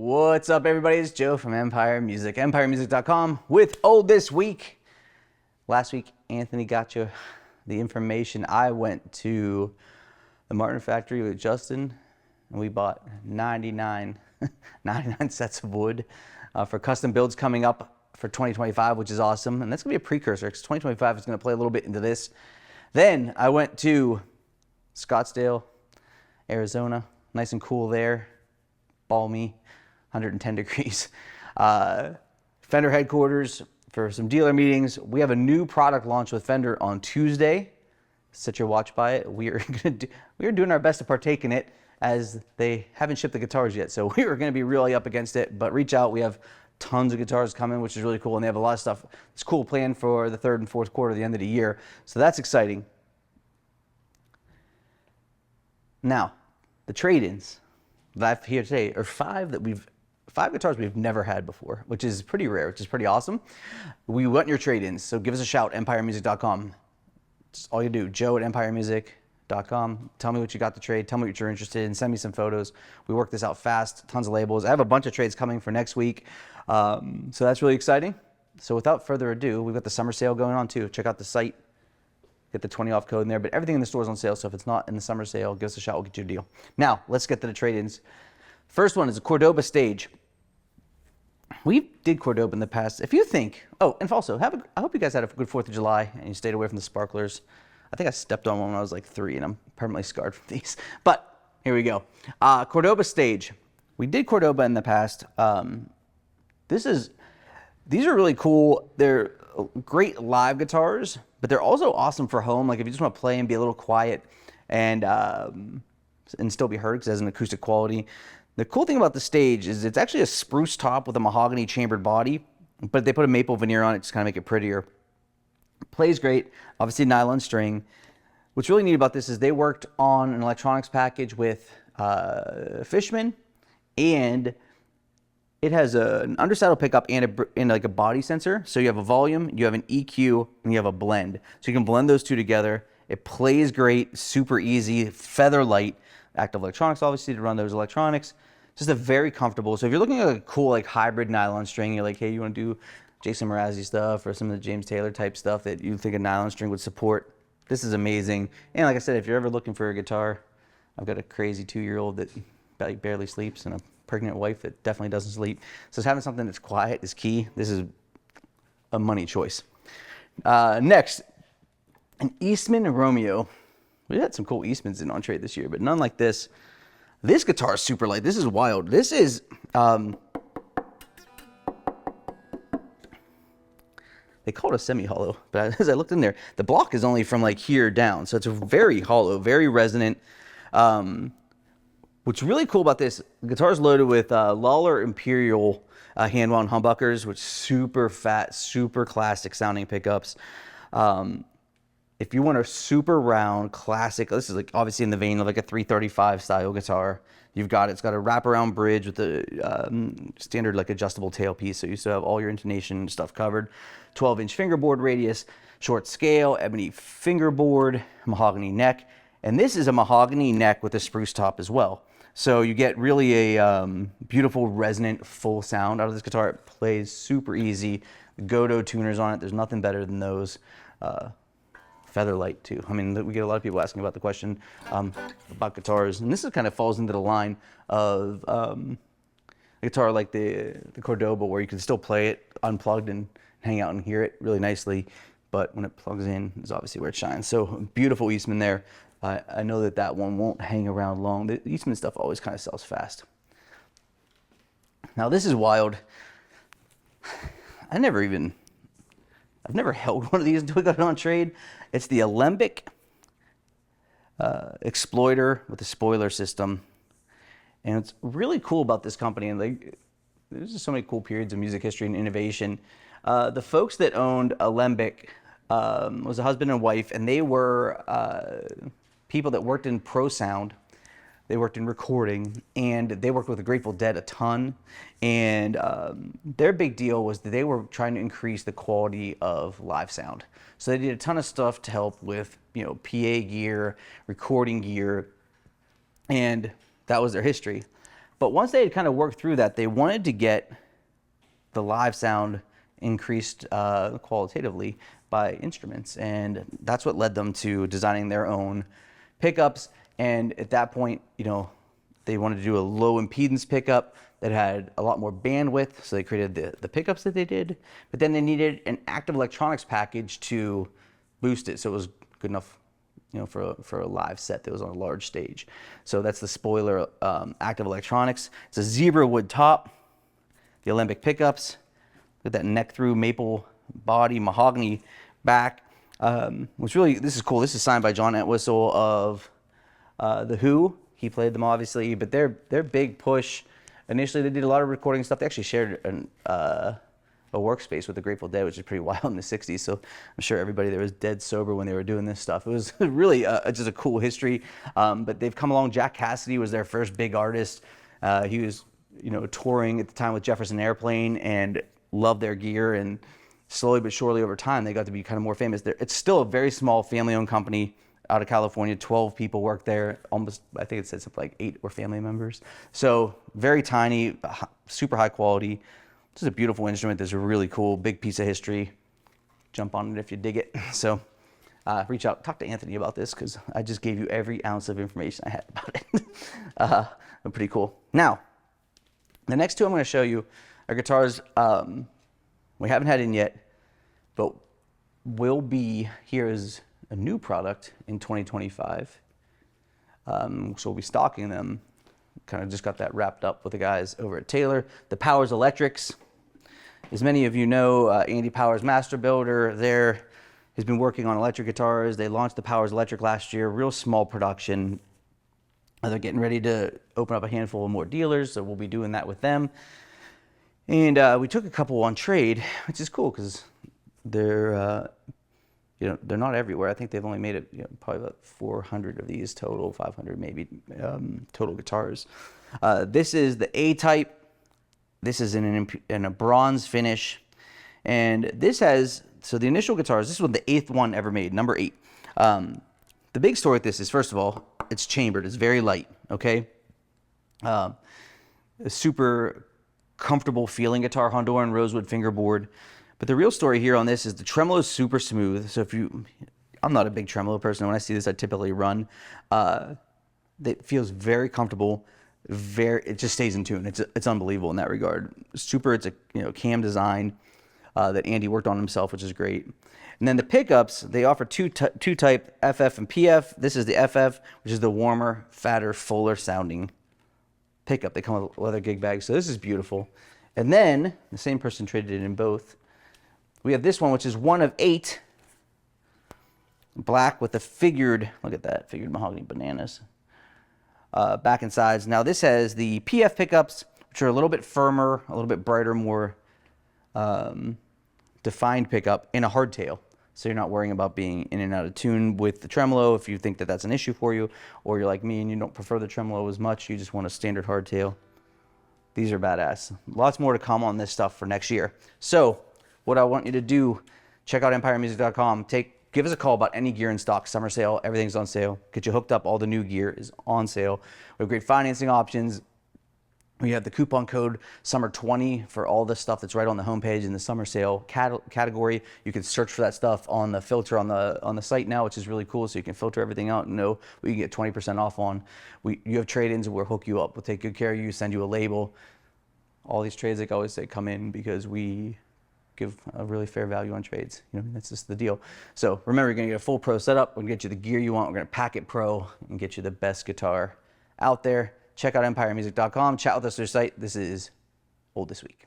What's up, everybody? It's Joe from Empire Music, EmpireMusic.com with This Week. Last week, Anthony got you the information. I went to the Martin factory with Justin, and we bought 99 sets of wood for custom builds coming up for 2025, which is awesome. And that's going to be a precursor because 2025 is going to play a little bit into this. Then I went to Scottsdale, Arizona. Nice and cool there. Balmy, 110 degrees. Fender headquarters for some dealer meetings. We have a new product launch with Fender on Tuesday. Set your watch by it. We are doing our best to partake in it, as they haven't shipped the guitars yet. So we are going to be really up against it, but reach out. We have tons of guitars coming, which is really cool. And they have a lot of stuff. It's cool planned for the third and fourth quarter, the end of the year. So that's exciting. Now, the trade-ins that I have here today are five guitars we've never had before, which is pretty rare, which is pretty awesome. We want your trade-ins, so give us a shout, EmpireMusic.com. It's all you do, Joe at EmpireMusic.com. Tell me what you got to trade, tell me what you're interested in, send me some photos. We work this out fast, tons of labels. I have a bunch of trades coming for next week, so that's really exciting. So without further ado, we've got the summer sale going on too. Check out the site, get the 20 off code in there, but everything in the store is on sale, so if it's not in the summer sale, give us a shout, we'll get you a deal. Now, let's get to the trade-ins. First one is a Cordoba stage. We did Cordoba in the past. If you think, oh, and also, I hope you guys had a good 4th of July and you stayed away from the sparklers. I think I stepped on one when I was like 3 and I'm permanently scarred from these. But here we go. Cordoba stage. We did Cordoba in the past. These are really cool. They're great live guitars, but they're also awesome for home. Like if you just want to play and be a little quiet and still be heard because it has an acoustic quality. The cool thing about the stage is it's actually a spruce top with a mahogany chambered body, but they put a maple veneer on it to kind of make it prettier. Plays great, obviously nylon string. What's really neat about this is they worked on an electronics package with Fishman, and it has an undersaddle pickup and like a body sensor. So you have a volume, you have an EQ, and you have a blend. So you can blend those two together. It plays great, super easy, feather light. Active electronics, obviously, to run those electronics. Just a very comfortable. So if you're looking at a cool like hybrid nylon string, you're like, hey, you want to do Jason Mrazzi stuff or some of the James Taylor type stuff that you think a nylon string would support, this is amazing. And like I said, if you're ever looking for a guitar, I've got a crazy 2-year-old that barely sleeps and a pregnant wife that definitely doesn't sleep. So having something that's quiet is key. This is a money choice. Next, an Eastman Romeo. We had some cool Eastmans in on trade this year, but none like this. This guitar is super light. This is wild. This is, they call it a semi-hollow, but as I looked in there, the block is only from like here down. So it's very hollow, very resonant. What's really cool about this, the guitar is loaded with Lawler Imperial hand-wound humbuckers, which super fat, super classic sounding pickups. If you want a super round, classic, this is like obviously in the vein of like a 335 style guitar. You've got it. It's got a wraparound bridge with the standard like adjustable tailpiece, so you still have all your intonation stuff covered. 12-inch fingerboard radius, short scale, ebony fingerboard, mahogany neck, and this is a mahogany neck with a spruce top as well. So you get really a beautiful resonant full sound out of this guitar. It plays super easy. Godot tuners on it. There's nothing better than those. Feather light too. I mean, we get a lot of people asking about the question about guitars, and this is kind of falls into the line of a guitar like the Cordoba, where you can still play it unplugged and hang out and hear it really nicely, but when it plugs in is obviously where it shines. So beautiful Eastman there. I know that one won't hang around long. The Eastman stuff always kind of sells fast. Now this is wild. I've never held one of these until we got it on trade. It's the ALEMBIC Exploiter with a spoiler system. And what's really cool about this company, and there's just so many cool periods of music history and innovation. The folks that owned ALEMBIC was a husband and wife, and they were people that worked in pro sound. They worked in recording, and they worked with the Grateful Dead a ton. And their big deal was that they were trying to increase the quality of live sound. So they did a ton of stuff to help with, PA gear, recording gear, and that was their history. But once they had kind of worked through that, they wanted to get the live sound increased qualitatively by instruments. And that's what led them to designing their own pickups. And at that point, you know, they wanted to do a low impedance pickup that had a lot more bandwidth. So they created the pickups that they did, but then they needed an active electronics package to boost it. So it was good enough, you know, for a live set that was on a large stage. So that's the spoiler active electronics. It's a zebra wood top, the Alembic pickups with that neck through maple body, mahogany back. Which really, this is cool. This is signed by John Entwistle of The Who. He played them obviously, but their big push, initially they did a lot of recording stuff. They actually shared a workspace with the Grateful Dead, which is pretty wild in the 60s. So I'm sure everybody there was dead sober when they were doing this stuff. It was really just a cool history. But they've come along. Jack Cassidy was their first big artist. He was, you know, touring at the time with Jefferson Airplane and loved their gear. And slowly but surely over time, they got to be kind of more famous. It's still a very small family-owned company out of California. 12 people work there. Almost, I think it said something like 8 were family members. So very tiny, super high quality. This is a beautiful instrument. This is really cool, big piece of history. Jump on it if you dig it. So reach out, talk to Anthony about this, because I just gave you every ounce of information I had about it. Pretty cool. Now, the next two I'm going to show you are guitars we haven't had in yet, but will be here as a new product in 2025. So we'll be stocking them. Kind of just got that wrapped up with the guys over at Taylor. The Powers Electrics. As many of you know, Andy Powers, master builder there, has been working on electric guitars. They launched the Powers Electric last year, real small production. They're getting ready to open up a handful of more dealers, so we'll be doing that with them. And we took a couple on trade, which is cool because they're you know, they're not everywhere. I think they've only made it, you know, probably about 400 of these total, 500 maybe total guitars. This is the A-type. This is in a bronze finish. And this has, so the initial guitars, this was the 8th one ever made, number 8. The big story with this is, first of all, it's chambered. It's very light, okay? A super comfortable feeling guitar, Honduran rosewood fingerboard. But the real story here on this is the tremolo is super smooth. So if you, I'm not a big tremolo person. When I see this, I typically run. It feels very comfortable. It just stays in tune. It's unbelievable in that regard. Super. It's a, you know, cam design that Andy worked on himself, which is great. And then the pickups, they offer two type FF and PF. This is the FF, which is the warmer, fatter, fuller sounding pickup. They come with leather gig bags. So this is beautiful. And then the same person traded it in both. We have this one, which is one of 8, black with a figured, look at that, figured mahogany bananas, back and sides. Now this has the PF pickups, which are a little bit firmer, a little bit brighter, more defined pickup in a hardtail. So you're not worrying about being in and out of tune with the tremolo if you think that that's an issue for you, or you're like me and you don't prefer the tremolo as much, you just want a standard hardtail. These are badass. Lots more to come on this stuff for next year. So what I want you to do, check out EMPIREmusic.com. Give us a call about any gear in stock. Summer sale, everything's on sale. Get you hooked up. All the new gear is on sale. We have great financing options. We have the coupon code SUMMER20 for all the stuff that's right on the homepage in the summer sale category. You can search for that stuff on the filter on the site now, which is really cool. So you can filter everything out and know what you can get 20% off on. You have trade-ins, we'll hook you up. We'll take good care of you, send you a label. All these trades, like I always say, come in because we give a really fair value on trades. You know, that's just the deal. So remember, you're gonna get a full pro setup. We're gonna get you the gear you want. We're gonna pack it pro and get you the best guitar out there. Check out EMPIREmusic.com. Chat with us on their site. This is Old This Week.